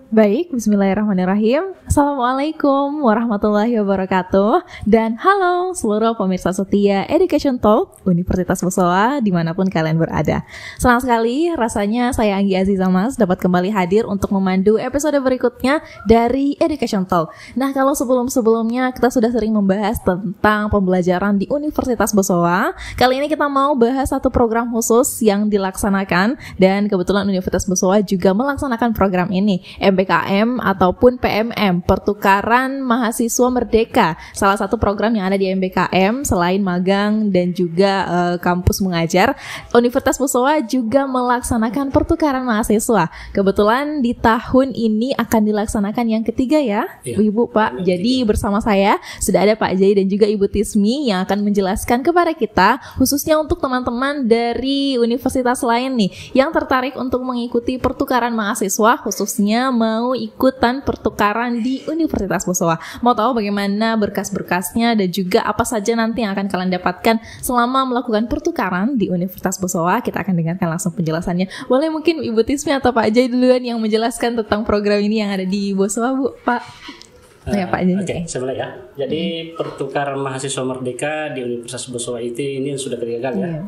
Baik, bismillahirrahmanirrahim. Assalamualaikum warahmatullahi wabarakatuh. Dan halo seluruh pemirsa setia Education Talk Universitas Bosowa dimanapun kalian berada. Senang sekali rasanya saya Anggi Aziza Mas dapat kembali hadir untuk memandu episode berikutnya dari Education Talk. Nah, kalau sebelum-sebelumnya kita sudah sering membahas tentang pembelajaran di Universitas Bosowa, kali ini kita mau bahas satu program khusus yang dilaksanakan, dan kebetulan Universitas Bosowa juga melaksanakan program ini, MBKM ataupun PMM, Pertukaran Mahasiswa Merdeka. Salah satu program yang ada di MBKM selain magang dan juga kampus mengajar, Universitas Bosowa juga melaksanakan pertukaran mahasiswa. Kebetulan di tahun ini akan dilaksanakan yang ketiga ya, Ibu Pak. Jadi bersama saya sudah ada Pak Jai dan juga Ibu Tismi yang akan menjelaskan kepada kita, khususnya untuk teman-teman dari universitas lain nih yang tertarik untuk mengikuti pertukaran mahasiswa, khususnya mau ikutan pertukaran di Universitas Bosowa. Mau tahu bagaimana berkas-berkasnya dan juga apa saja nanti yang akan kalian dapatkan selama melakukan pertukaran di Universitas Bosowa? Kita akan dengarkan langsung penjelasannya. Boleh mungkin Ibu Tismi atau Pak Jai duluan yang menjelaskan tentang program ini yang ada di Bosowa, Bu, Pak. Ya, Pak Jai. Oke, saya mulai ya. Jadi pertukaran mahasiswa merdeka di Universitas Bosowa ini sudah ketiga kali ya.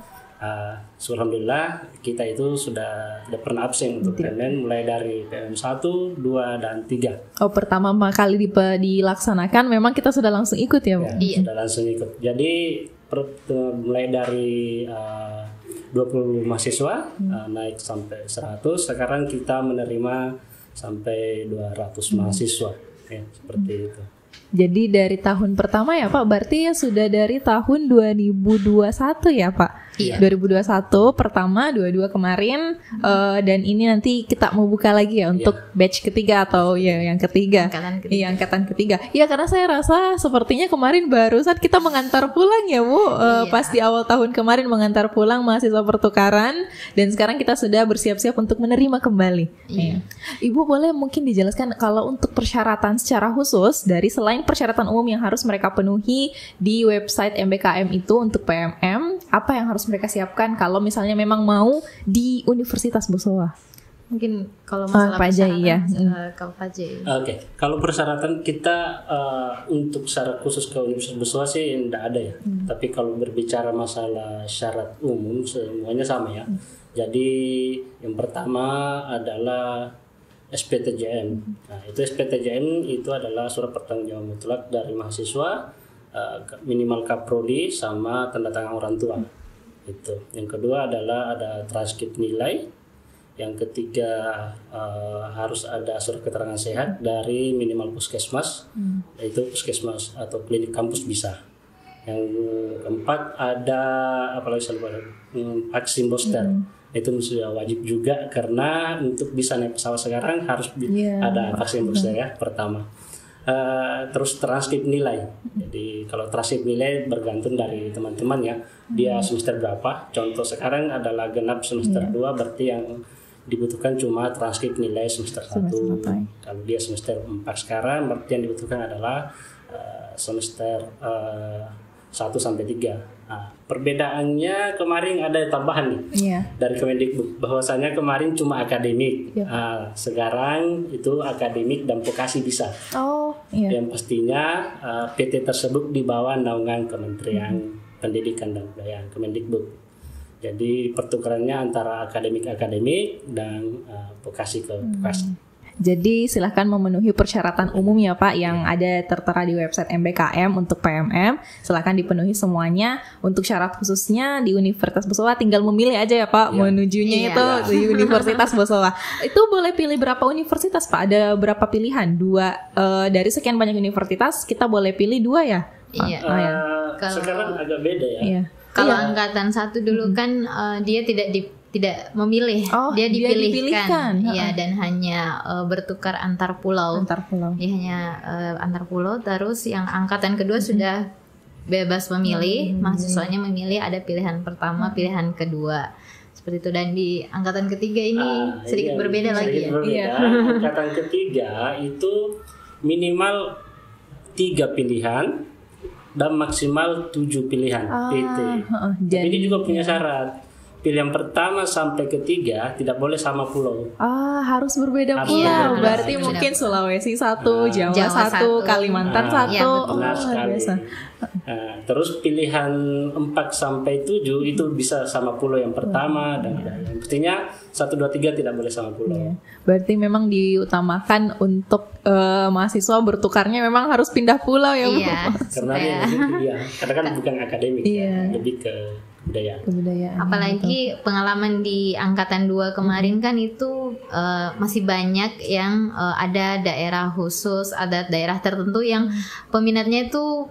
Alhamdulillah kita itu sudah pernah absen untuk PMN mulai dari PMN 1, 2, dan 3. Oh, pertama kali dilaksanakan memang kita sudah langsung ikut ya, Bu? Ya, sudah langsung ikut. Jadi mulai dari 20 mahasiswa naik sampai 100. Sekarang kita menerima sampai 200 mahasiswa. Ya, seperti itu. Jadi dari tahun pertama ya Pak, berarti ya sudah dari tahun 2021 ya Pak? Iya. 2021 pertama, 22 kemarin, dan ini nanti kita mau buka lagi ya untuk batch ketiga atau ya yang ketiga. Angkatan ketiga. Iya, karena saya rasa sepertinya kemarin barusan kita mengantar pulang ya Bu, pas di awal tahun kemarin mengantar pulang mahasiswa pertukaran, dan sekarang kita sudah bersiap-siap untuk menerima kembali. Iya. Ibu boleh mungkin dijelaskan kalau untuk persyaratan secara khusus dari selain persyaratan umum yang harus mereka penuhi di website MBKM itu untuk PMM, apa yang harus mereka siapkan kalau misalnya memang mau di Universitas Bosowa? Mungkin kalau masalah Pak Jai ya. Kalau Pak Jai. Oke, kalau persyaratan kita untuk syarat khusus ke Universitas Bosowa sih tidak ada ya. Tapi kalau berbicara masalah syarat umum semuanya sama ya. Jadi yang pertama adalah SPTJM. Nah, itu SPTJM itu adalah surat pertanggungjawaban mutlak dari mahasiswa, minimal kaprodi sama tanda tangan orang tua. Itu. Yang kedua adalah ada transkrip nilai. Yang ketiga harus ada surat keterangan sehat dari minimal puskesmas, yaitu puskesmas atau klinik kampus bisa. Yang keempat ada vaksin booster. Itu sudah wajib juga karena untuk bisa naik pesawat sekarang harus ada vaksin booster ya pertama. Terus transkrip nilai. Jadi kalau transkrip nilai bergantung dari teman-teman ya. Dia semester berapa? Contoh sekarang adalah genap semester 2, berarti yang dibutuhkan cuma transkrip nilai semester 1. Kalau dia semester 4 sekarang, berarti yang dibutuhkan adalah semester 1 sampai 3. Nah, perbedaannya kemarin ada tambahan nih dari Kemendikbud, bahwasanya kemarin cuma akademik. Sekarang itu akademik dan vokasi bisa. Yang pastinya PT tersebut di bawah naungan Kementerian Pendidikan dan Kebudayaan, Kemendikbud. Jadi pertukarannya antara akademik dan vokasi ke vokasi. Jadi silahkan memenuhi persyaratan umum ya Pak yang ada tertera di website MBKM untuk PMM. Silahkan dipenuhi semuanya. Untuk syarat khususnya di Universitas Bosowa tinggal memilih aja ya Pak menujunya itu di Universitas Bosowa. Itu boleh pilih berapa universitas Pak? Ada berapa pilihan? 2 dari sekian banyak universitas kita boleh pilih 2 ya? Iya. Sekarang agak beda ya. Iya. Kalau angkatan 1 dulu kan dia tidak memilih, dia dipilihkan. Ya, dan hanya bertukar antar pulau. Dia hanya antar pulau. Terus yang angkatan kedua sudah bebas memilih, mahasiswanya memilih ada pilihan pertama, pilihan kedua. Seperti itu. Dan di angkatan ketiga ini sedikit berbeda lagi ya. Angkatan ketiga itu minimal 3 pilihan dan maksimal 7 pilihan PT. Tapi ini juga punya syarat. pilihan pertama sampai ketiga tidak boleh sama pulau. Harus berbeda pulau. Berarti mungkin Sulawesi 1, Jawa 1, Kalimantan 1. Benar sekali. Terus pilihan 4 sampai 7 itu bisa sama pulau yang pertama dan artinya 1, 2, 3 tidak boleh sama pulau. Berarti memang diutamakan untuk mahasiswa bertukarnya memang harus pindah pulau ya Bu. Karena karena kan bukan akademik, lebih ke kebudayaan. Apalagi pengalaman di angkatan 2 kemarin kan itu masih banyak yang ada daerah khusus, ada daerah tertentu yang peminatnya itu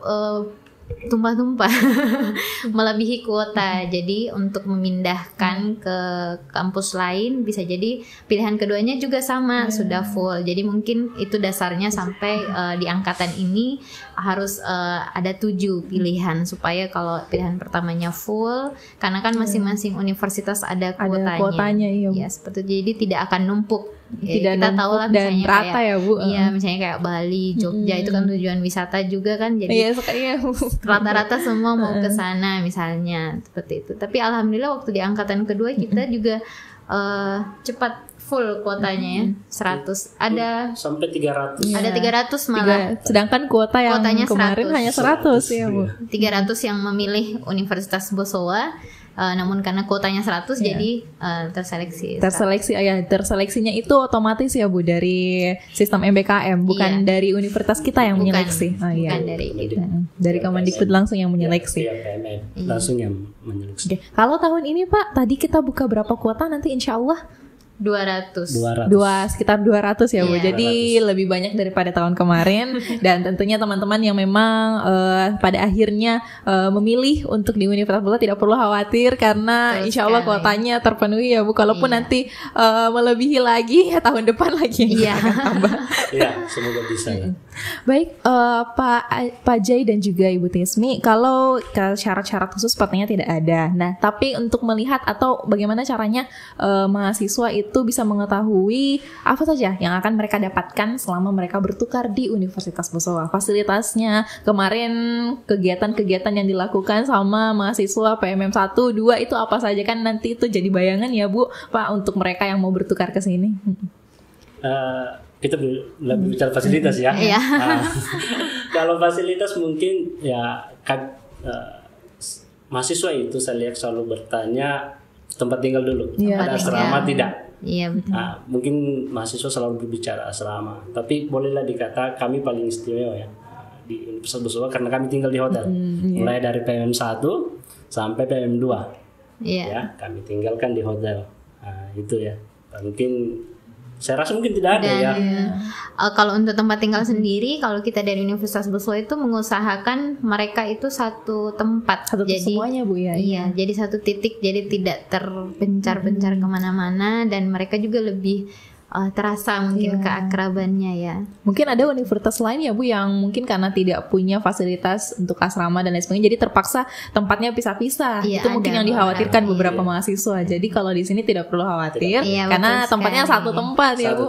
tumpah-tumpah melebihi kuota. Jadi untuk memindahkan ke kampus lain bisa jadi pilihan keduanya juga sama, sudah full. Jadi mungkin itu dasarnya sampai di angkatan ini harus ada 7 pilihan supaya kalau pilihan pertamanya full, karena kan masing-masing universitas ada kuotanya. Ya, seperti itu. Jadi tidak akan numpuk. Tidak kita tahu lah dan rata kayak, ya Bu. Iya, misalnya kayak Bali, Jogja itu kan tujuan wisata juga kan. Jadi rata-rata semua mau ke sana misalnya seperti itu. Tapi alhamdulillah waktu di angkatan kedua kita juga cepat full kuotanya ya. 100 ada sampai 300. Ada 300 malah. Sedangkan kuotanya kemarin 100. Hanya 100 ya Bu. 300 yang memilih Universitas Bosowa. Namun karena kuotanya 100 jadi terseleksi. Terseleksinya itu otomatis ya Bu dari sistem MBKM, bukan dari universitas kita yang menyeleksi. Bukan dari kita. Dari Kemendikbud langsung yang menyeleksi. Langsung yang menyeleksi. Kalau tahun ini Pak, tadi kita buka berapa kuota nanti insya Allah? 200. Sekitar 200 ya Bu. Jadi 200. Lebih banyak daripada tahun kemarin. Dan tentunya teman-teman yang memang pada akhirnya memilih untuk di Universitas Bola tidak perlu khawatir karena insya Allah kuotanya terpenuhi ya Bu. Kalaupun nanti melebihi lagi ya tahun depan lagi akan tambah. Iya, semoga bisa. Baik, Pak Jai dan juga Ibu Tismi, kalau syarat-syarat khusus sepertinya tidak ada. Nah, tapi untuk melihat atau bagaimana caranya mahasiswa itu bisa mengetahui apa saja yang akan mereka dapatkan selama mereka bertukar di Universitas Bosowa. Fasilitasnya, kemarin kegiatan-kegiatan yang dilakukan sama mahasiswa PMM 1, 2 itu apa saja kan nanti itu jadi bayangan ya Bu, Pak, untuk mereka yang mau bertukar ke sini. Kita lebih bicara fasilitas ya. Kalau fasilitas mungkin ya mahasiswa itu saya lihat selalu bertanya tempat tinggal dulu. Ada asrama tidak? Iya betul. Mungkin mahasiswa selalu berbicara asrama, tapi bolehlah dikata kami paling istimewa ya di Universitas Bosowa karena kami tinggal di hotel. Mulai dari PM 1 sampai PM 2. Ya, kami tinggalkan di hotel. Itu ya. Mungkin saya rasa mungkin tidak ada kalau untuk tempat tinggal sendiri, kalau kita dari Universitas Bosowa itu mengusahakan mereka itu satu tempat, jadi semuanya Bu ya. Iya, jadi satu titik, jadi tidak terpencar-pencar kemana-mana dan mereka juga lebih terasa mungkin keakrabannya ya. Mungkin ada universitas lain ya Bu yang mungkin karena tidak punya fasilitas untuk asrama dan lain sebagainya, jadi terpaksa tempatnya pisah-pisah. Itu mungkin yang dikhawatirkan beberapa mahasiswa. Jadi kalau di sini tidak perlu khawatir karena tempatnya satu tempat ya Bu.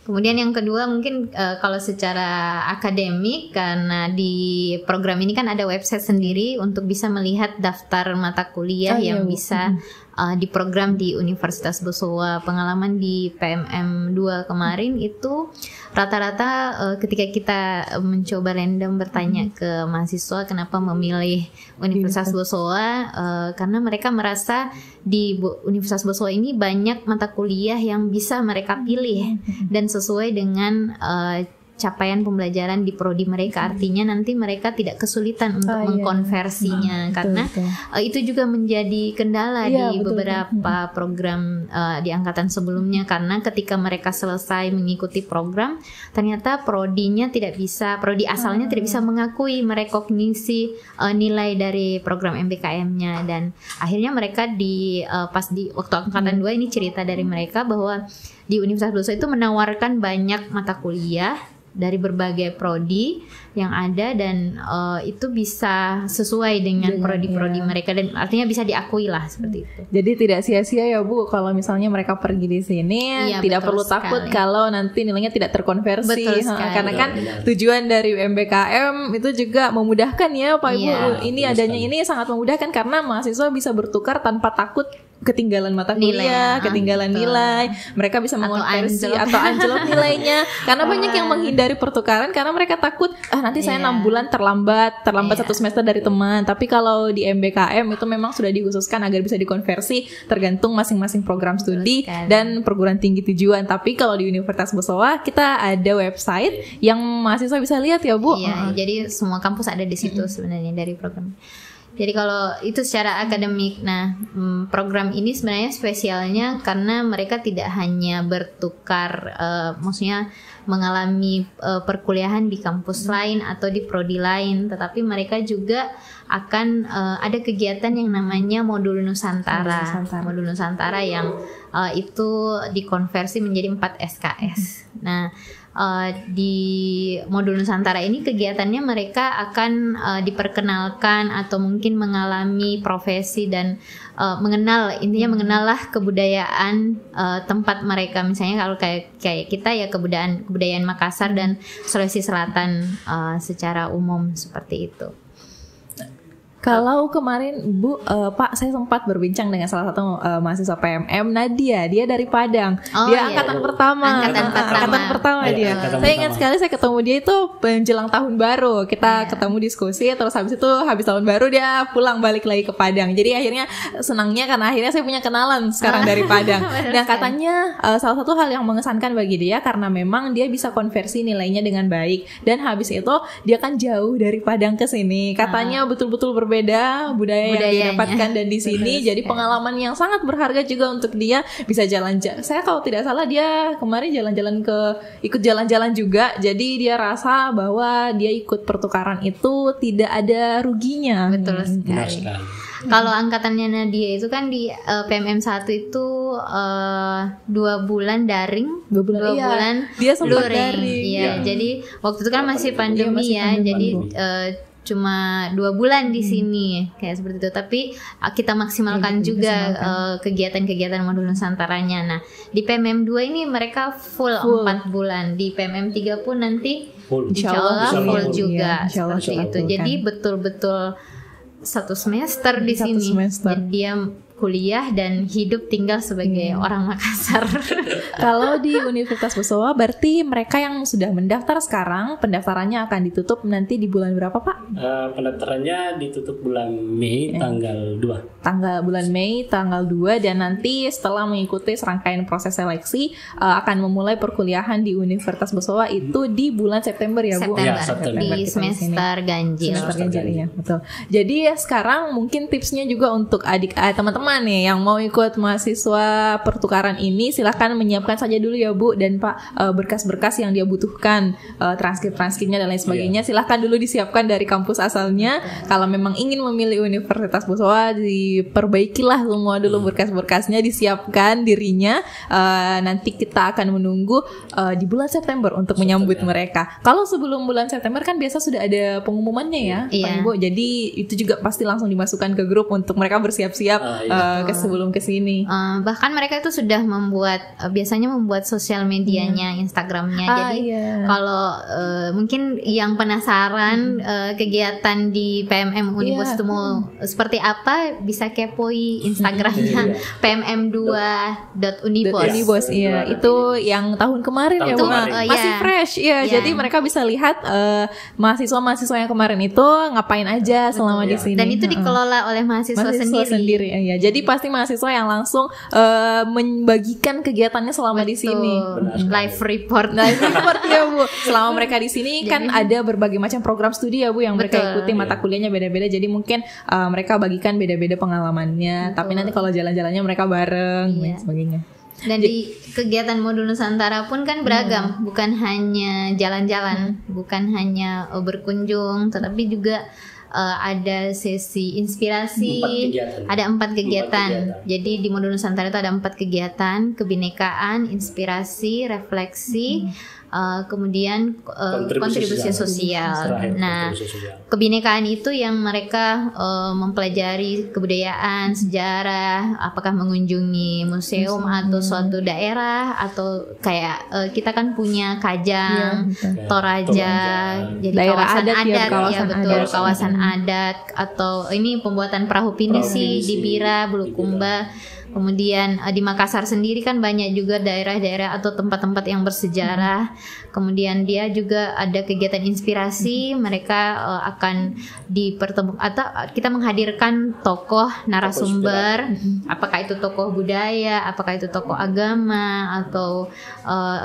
Kemudian yang kedua mungkin kalau secara akademik, karena di program ini kan ada website sendiri untuk bisa melihat daftar mata kuliah yang bisa diprogram di Universitas Bosowa. Pengalaman di PMM 2 kemarin itu rata-rata ketika kita mencoba random bertanya ke mahasiswa kenapa memilih Universitas Bosowa, karena mereka merasa di Universitas Bosowa ini banyak mata kuliah yang bisa mereka pilih dan sesuai dengan capaian pembelajaran di prodi mereka, artinya nanti mereka tidak kesulitan untuk mengkonversinya karena itu juga menjadi kendala di beberapa program di angkatan sebelumnya, karena ketika mereka selesai mengikuti program ternyata prodi asalnya tidak bisa mengakui merekognisi nilai dari program MBKM-nya, dan akhirnya mereka pas di waktu angkatan 2 ini cerita dari mereka bahwa di Universitas Beloso itu menawarkan banyak mata kuliah dari berbagai prodi yang ada, dan itu bisa sesuai dengan prodi-prodi mereka, dan artinya bisa diakui lah seperti itu. Jadi tidak sia-sia ya Bu kalau misalnya mereka pergi di sini, tidak perlu takut kalau nanti nilainya tidak terkonversi. Karena kan tujuan dari UMBKM itu juga memudahkan ya Pak Ibu. Ini adanya ini sangat memudahkan karena mahasiswa bisa bertukar tanpa takut ketinggalan mata kuliah, ketinggalan nilai, mereka bisa mengonversi atau anjlok nilainya. Karena banyak yang menghindari pertukaran karena mereka takut nanti saya 6 bulan terlambat 1 semester dari teman. Tapi kalau di MBKM itu memang sudah dikhususkan agar bisa dikonversi tergantung masing-masing program studi dan perguruan tinggi tujuan. Tapi kalau di Universitas Besoa kita ada website yang mahasiswa bisa lihat ya Bu. Jadi semua kampus ada di situ sebenarnya dari program. Jadi kalau itu secara akademik, nah program ini sebenarnya spesialnya karena mereka tidak hanya bertukar, maksudnya mengalami perkuliahan di kampus lain atau di prodi lain, tetapi mereka juga akan ada kegiatan yang namanya Modul Nusantara. Modul Nusantara yang itu dikonversi menjadi 4 SKS. Nah, di Modul Nusantara ini kegiatannya mereka akan diperkenalkan atau mungkin mengalami profesi dan mengenallah kebudayaan tempat mereka. Misalnya kalau kayak kita ya kebudayaan Makassar dan Sulawesi Selatan secara umum seperti itu. Kalau kemarin Bu, Pak, saya sempat berbincang dengan salah satu mahasiswa PMM, Nadia. Dia dari Padang. Dia angkatan pertama. Angkatan pertama dia. Saya ingat sekali saya ketemu dia itu menjelang tahun baru. Kita ketemu diskusi, terus habis itu habis tahun baru dia pulang balik lagi ke Padang. Jadi akhirnya senangnya karena akhirnya saya punya kenalan sekarang dari Padang. Dan katanya salah satu hal yang mengesankan bagi dia karena memang dia bisa konversi nilainya dengan baik. Dan habis itu dia kan jauh dari Padang ke sini. Katanya betul-betul berbeda budaya yang didapatkan dan di sini jadi pengalaman yang sangat berharga juga untuk dia. Bisa jalan-jalan, saya kalau tidak salah dia kemarin ikut jalan-jalan juga, jadi dia rasa bahwa dia ikut pertukaran itu tidak ada ruginya. Betul sekali. Kalau angkatannya Nadia itu kan di PMM 1 itu 2 bulan daring, 2 bulan dia sempat daring. Jadi waktu itu kan masih pandemi jadi cuma 2 bulan di sini kayak seperti itu, tapi kita maksimalkan juga kegiatan-kegiatan Modul Nusantaranya. Nah di PMM 2 ini mereka full 4 bulan, di PMM 3 pun nanti insyaallah full juga seperti itu. Jadi betul-betul 1 semester di sini. Dan dia kuliah dan hidup tinggal sebagai orang Makassar. Kalau di Universitas Besoa berarti mereka yang sudah mendaftar sekarang pendaftarannya akan ditutup nanti di bulan berapa Pak? Pendaftarannya ditutup bulan Mei tanggal 2. Bulan Mei tanggal 2 dan nanti setelah mengikuti serangkaian proses seleksi akan memulai perkuliahan di Universitas Besoa itu di bulan September ya Bu? September. Di semester ganjil. Ya, betul. Jadi sekarang mungkin tipsnya juga untuk teman-teman nih yang mau ikut mahasiswa pertukaran ini, silahkan menyiapkan saja dulu ya Bu dan Pak berkas-berkas yang dia butuhkan, transkrip-transkripnya dan lain sebagainya. Silahkan dulu disiapkan dari kampus asalnya. Kalau memang ingin memilih Universitas Besoa, diperbaikilah semua dulu berkas-berkasnya, disiapkan dirinya. Nanti kita akan menunggu di bulan September untuk menyambut mereka. Kalau sebelum bulan September kan biasa sudah ada pengumumannya ya Pak Ibu. Jadi itu juga pasti langsung dimasukkan ke grup untuk mereka bersiap-siap sebelum kesini. Bahkan mereka itu sudah biasanya membuat sosial medianya, Instagramnya. Jadi kalau mungkin yang penasaran kegiatan di PMM Unibos itu mau seperti apa, bisa kepoi Instagramnya pmm2.unibos. Itu yang tahun kemarin ya Bu. Masih fresh jadi mereka bisa lihat mahasiswa-mahasiswa yang kemarin itu ngapain aja selama di sini. Dan itu dikelola oleh mahasiswa sendiri. Jadi pasti mahasiswa yang langsung membagikan kegiatannya selama di sini. Live report ya Bu. Selama mereka di sini kan ada berbagai macam program studi ya Bu yang mereka ikuti, mata kuliahnya beda-beda. Jadi mungkin mereka bagikan beda-beda pengalamannya. Tapi nanti kalau jalan-jalannya mereka bareng dan sebagainya. Dan di kegiatan Modul Nusantara pun kan beragam, bukan hanya jalan-jalan, bukan hanya berkunjung, tetapi juga ada sesi inspirasi, ada 4 kegiatan. Jadi di modul Nusantara itu ada 4 kegiatan: kebinekaan, inspirasi, refleksi, kemudian kontribusi sosial. Nah, kebinekaan itu yang mereka mempelajari kebudayaan, sejarah, apakah mengunjungi museum atau suatu daerah, atau kayak kita kan punya Kajang, Toraja, jadi daerah kawasan adat, ya betul, kawasan adat, atau ini pembuatan perahu pinisi di Bira, Bulukumba. Kemudian di Makassar sendiri kan banyak juga daerah-daerah atau tempat-tempat yang bersejarah. Kemudian dia juga ada kegiatan inspirasi, mereka akan dipertemukan atau kita menghadirkan tokoh narasumber, apakah itu tokoh budaya, apakah itu tokoh agama atau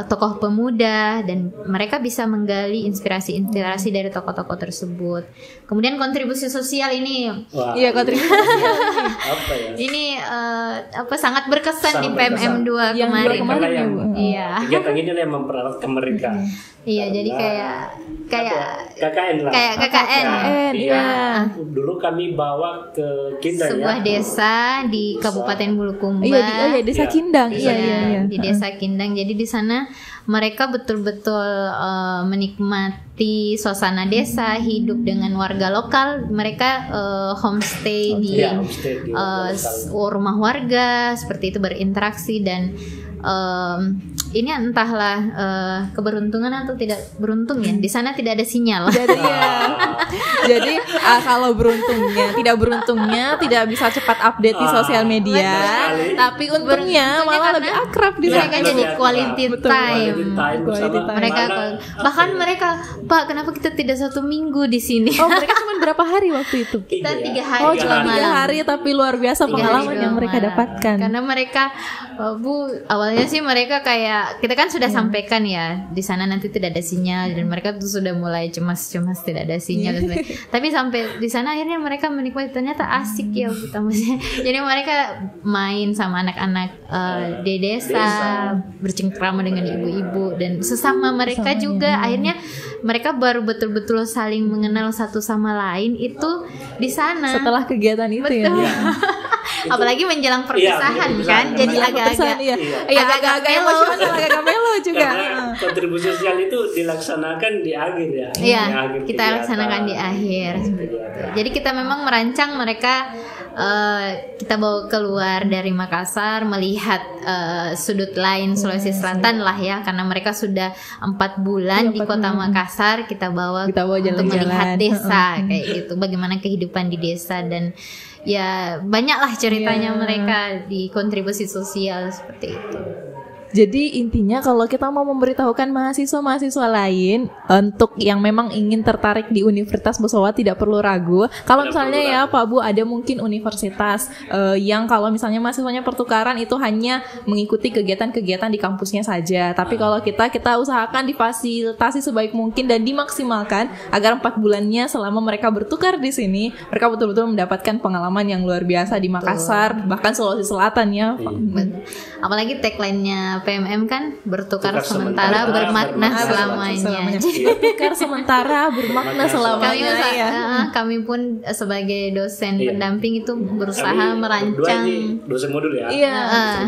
tokoh pemuda, dan mereka bisa menggali inspirasi-inspirasi dari tokoh-tokoh tersebut. Kemudian kontribusi sosial ini, iya kontribusi sosial ini sangat berkesan di PMM 2 kemarin. Iya. Kegiatan ini yang mempereratkan mereka. Iya, jadi kayak KKN lah. Kayak KKN. Iya. Dulu kami bawa ke Kindang, sebuah desa di Kabupaten Bulukumba. Iya, desa Kindang. Iya. Di desa Kindang. Jadi di sana mereka betul-betul menikmati suasana desa, hidup dengan warga lokal. Mereka homestay di rumah warga, seperti itu, berinteraksi. Dan ini entahlah keberuntungan atau tidak beruntung ya, di sana tidak ada sinyal. Jadi kalau tidak beruntungnya tidak bisa cepat update di sosial media, tapi untungnya malah lebih akrab di sana. Mereka jadi quality time. Mereka Pak, kenapa kita tidak 1 minggu di sini? Oh, mereka cuma berapa hari waktu itu? Kita 3 hari. Oh, cuma 3 hari, tapi luar biasa pengalaman yang mereka dapatkan. Karena mereka awalnya sih mereka kayak kita kan sudah sampaikan ya, di sana nanti tidak ada sinyal, dan mereka tuh sudah mulai cemas tidak ada sinyal. Tapi sampai di sana akhirnya mereka menikmati, ternyata asik ya jadi mereka main sama anak-anak di desa, bercengkrama dengan ibu-ibu dan sesama mereka juga. Akhirnya mereka baru betul-betul saling mengenal satu sama lain itu di sana setelah kegiatan itu. Betul. Ya. Apalagi menjelang perpisahan kan, jadi agak-agak emosional, agak melo juga. Karena kontribusi sosial itu dilaksanakan di akhir ya. Iya, kita laksanakan di akhir. Jadi kita memang merancang mereka, kita bawa keluar dari Makassar, melihat sudut lain Sulawesi Selatan lah ya, karena mereka sudah 4 bulan di kota Makassar. Kita bawa untuk melihat desa kayak gitu, bagaimana kehidupan di desa, dan ya banyaklah ceritanya mereka di kontribusi sosial seperti itu. Jadi intinya kalau kita mau memberitahukan mahasiswa-mahasiswa lain untuk yang memang ingin tertarik di Universitas Bosowa, tidak perlu ragu. Kalau misalnya ya Pak Bu, ada mungkin universitas yang kalau misalnya mahasiswanya pertukaran itu hanya mengikuti kegiatan-kegiatan di kampusnya saja. Tapi kalau kita usahakan difasilitasi sebaik mungkin dan dimaksimalkan agar 4 bulannya selama mereka bertukar di sini, mereka betul-betul mendapatkan pengalaman yang luar biasa di Makassar, bahkan Sulawesi Selatan ya. Apalagi tagline-nya PMM kan bertukar sementara bermakna selamanya. Bertukar sementara bermakna selamanya. Kami pun sebagai dosen pendamping itu berusaha merancang dosen modul ya.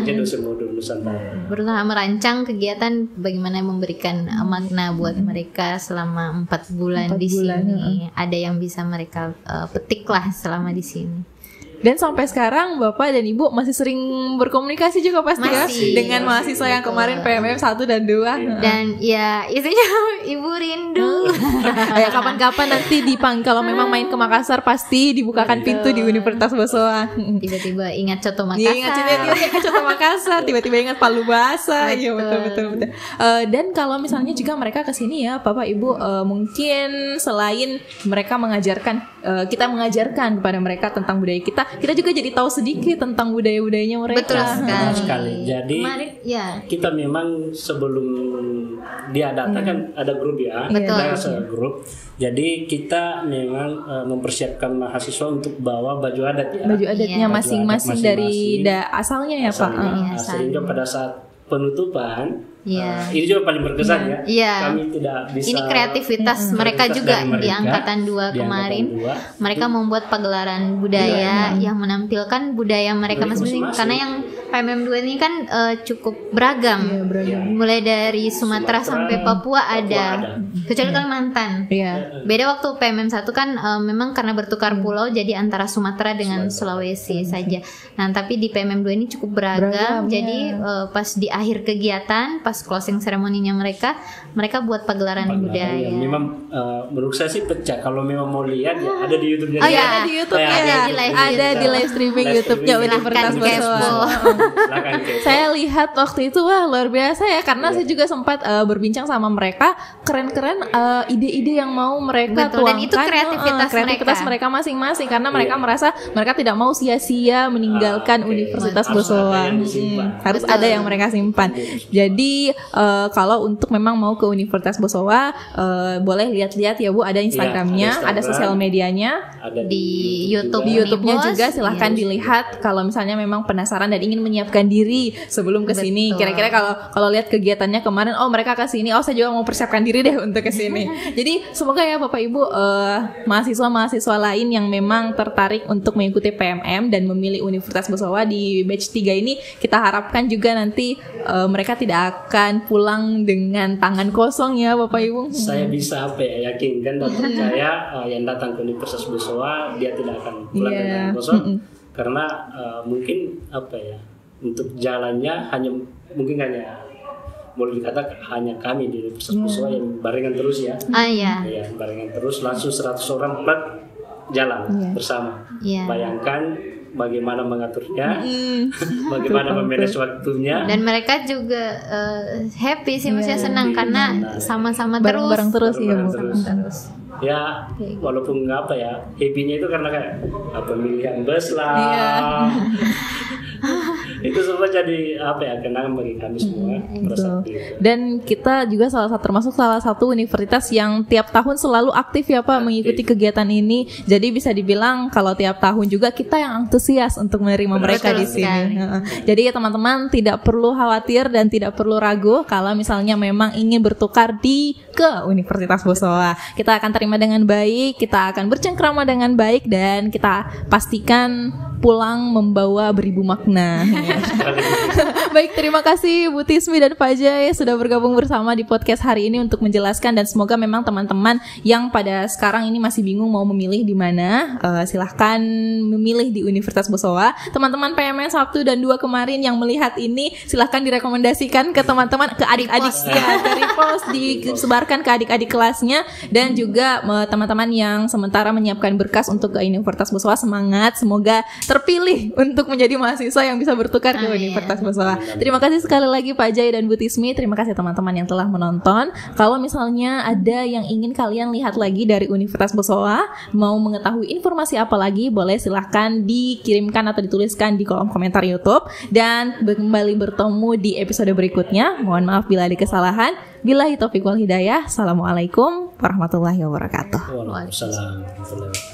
Dosen modul Nusantara. Berusaha merancang kegiatan bagaimana memberikan makna buat mereka selama 4 bulan di sini. Ada yang bisa mereka petik lah selama di sini. Dan sampai sekarang Bapak dan Ibu masih sering berkomunikasi juga pasti ya dengan mahasiswa yang kemarin PMM 1 dan 2. Dan ya isinya Ibu rindu. Ya kapan-kapan nanti kalau memang main ke Makassar pasti dibukakan pintu di Universitas Bosowa. Tiba-tiba ingat Coto Makassar. Ingat Coto Makassar, tiba-tiba ingat Palu Basah. Iya betul. Dan kalau misalnya juga mereka kesini ya Bapak Ibu, mungkin selain mereka mengajarkan, kita mengajarkan kepada mereka tentang budaya kita juga jadi tahu sedikit tentang budaya-budayanya mereka. Betul sekali. Jadi kita memang sebelum diadakan ada grup ya, ada grup. Jadi kita memang mempersiapkan mahasiswa untuk bawa baju adat ya. Baju adatnya masing-masing dari asalnya ya Pak. Sehingga pada saat penutupan Ini juga paling berkesan ya. Kami tidak bisa. Ini kreativitas mereka juga di angkatan 2 kemarin. Mereka membuat pagelaran budaya yang menampilkan budaya mereka masing-masing. Karena yang PMM2 ini kan cukup beragam. Mulai dari Sumatera sampai Papua ada. Kecuali Kalimantan. Beda waktu PMM1 kan memang karena bertukar pulau jadi antara Sumatera dengan Sulawesi saja. Nah, tapi di PMM2 ini cukup beragam. Jadi pas di akhir kegiatan, pas closing seremoninya mereka buat pagelaran budaya. Memang menurut saya sih pecah. Kalau memang mau lihat ya ada di YouTube-nya. Ada di YouTube-nya. Ada di live streaming YouTube-nya Universitas Bosowa. Saya lihat waktu itu wah luar biasa ya, karena saya juga sempat berbincang sama mereka. Keren-keren ide-ide yang mau mereka tuangkan. Dan itu kreativitas mereka masing-masing, karena mereka merasa mereka tidak mau sia-sia meninggalkan Universitas Bosowa. Harus ada yang mereka simpan. Jadi kalau untuk memang mau ke Universitas Bosowa, boleh lihat-lihat ya Bu, ada Instagramnya, ada sosial medianya, ada di YouTube. Di YouTube-nya juga silahkan dilihat kalau misalnya memang penasaran dan ingin menyiapkan diri sebelum kesini. Kira-kira kalau lihat kegiatannya kemarin, oh mereka kesini, oh saya juga mau persiapkan diri deh untuk kesini. Jadi semoga ya Bapak Ibu mahasiswa-mahasiswa lain yang memang tertarik untuk mengikuti PMM dan memilih Universitas Bosowa di batch 3 ini, kita harapkan juga nanti mereka tidak akan pulang dengan tangan kosong ya Bapak Ibu. Saya bisa yakinkan dan percaya yang datang ke Universitas Bosowa dia tidak akan pulang dengan kosong. Karena mungkin untuk jalannya mungkin hanya boleh dikatakan hanya kami di Universitas Bosowa yang barengan terus ya. Barengan terus langsung 100 orang jalan bersama. Bayangkan bagaimana mengaturnya, bagaimana memanage waktunya. Dan mereka juga happy sih, maksudnya senang karena sama-sama bareng-bareng terus ya Bu. Ya, walaupun happy-nya itu karena kayak pemilihan bus lah. Itu semua jadi kenangan bagi kami semua. Dan kita juga termasuk salah satu universitas yang tiap tahun selalu aktif ya Pak mengikuti kegiatan ini. Jadi bisa dibilang kalau tiap tahun juga kita yang antusias untuk menerima mereka di sini. Jadi ya teman-teman tidak perlu khawatir dan tidak perlu ragu kalau misalnya memang ingin bertukar ke Universitas Bosowa. Kita akan terima dengan baik, kita akan bercengkrama dengan baik, dan kita pastikan pulang membawa beribu makna. Baik, terima kasih Bu Tismi dan Pak Jai sudah bergabung bersama di podcast hari ini untuk menjelaskan, dan semoga memang teman-teman yang pada sekarang ini masih bingung mau memilih di mana, silahkan memilih di Universitas Bosowa. Teman-teman PMN 1 dan 2 kemarin yang melihat ini silahkan direkomendasikan ke teman-teman, ke adik-adiknya, dari repost, disebarkan ke adik-adik kelasnya, dan juga teman-teman yang sementara menyiapkan berkas untuk ke Universitas Bosowa, semangat, semoga terpilih untuk menjadi mahasiswa yang bisa bertukar ke Universitas Bosowa. Terima kasih sekali lagi Pak Jai dan Bu Tismi. Terima kasih teman-teman yang telah menonton. Kalau misalnya ada yang ingin kalian lihat lagi dari Universitas Bosowa, mau mengetahui informasi apa lagi, boleh silahkan dikirimkan atau dituliskan di kolom komentar YouTube. Dan kembali bertemu di episode berikutnya. Mohon maaf bila ada kesalahan. Billahi taufiq wal hidayah. Assalamualaikum warahmatullahi wabarakatuh. Waalaikumsalam.